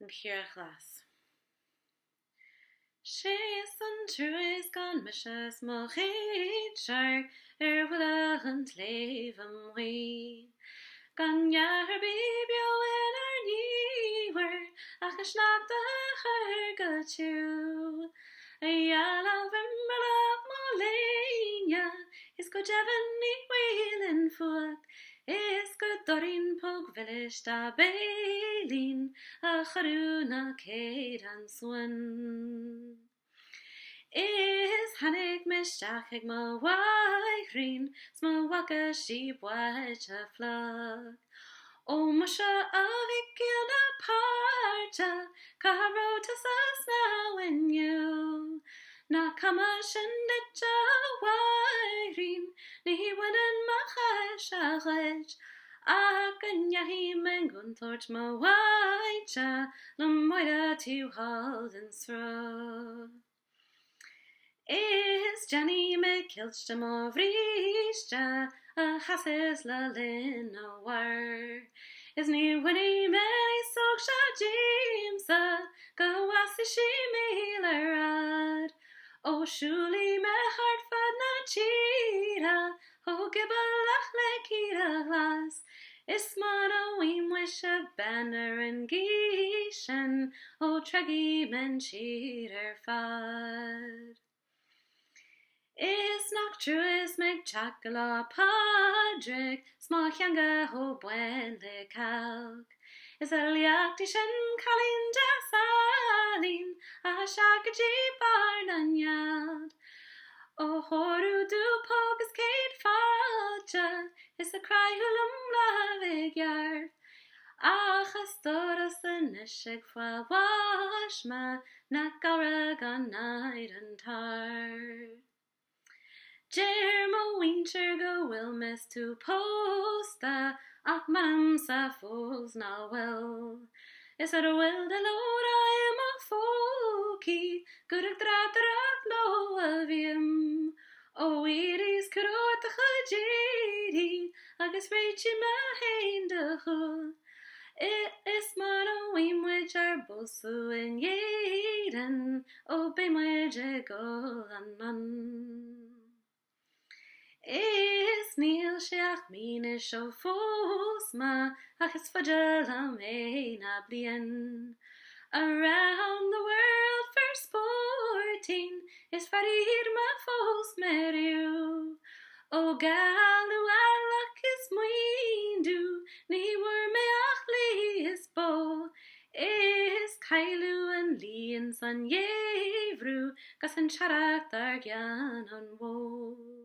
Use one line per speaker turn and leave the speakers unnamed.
Chaora Ghlas. Sé an trúis gan misas mo chéad bhuileach an tléamh amhain. Gan nearr bíbeo in níomhar ach is Chonnacht a chur go tú. A dhealamh imreach mo léine is go deimhin ní bhuailinn fuach. Is go doirín póg villis da bélín a charú na céad an suan. Is hannig misteach ag mo waithrín smo wacha sí buaite flog. O musha a vigil na parta carotas as now in you. Na kama shindja waithrín ni wanan machashagaj. Áiteannaí mengun tort mo waite Máire tú halden sro. Is Jenny me kilste mo vrieste a hases la lin a war. Is ni winnie many soksha Jamesa go wasi she mailerad. O shuli me hart fad na cheetah o giobalach le Chaora Ghlas. Is man a weem wish a banner and geishen o treggy men cheater fad. Is nach truis meg chacala padrig small yanga ho buen le calc. Is a liactishen calin jasalin a shakaji barnanyad. O horu du pogus kate falcha is a cry hulum lavig yard. Achas doras the nishig fa washma na caora night and tar. Jermo winter go will miss to posta ach manam sa fools na well. Is that a well the Lord I am a folky good at drak lo of him. O iris kurot the chajidi agus reaching my hand a hu. It is man a weem which are bosu in yeden o beim which go an. Is níl seach míne seo fósma ach is fudgel am ein a blian. Around the world for sporting is farir ma fós meriu. O galu alach is muindu ni wor me ach li is bo. Is Cailu and Lian san yevru gas an charach dar gian an wo.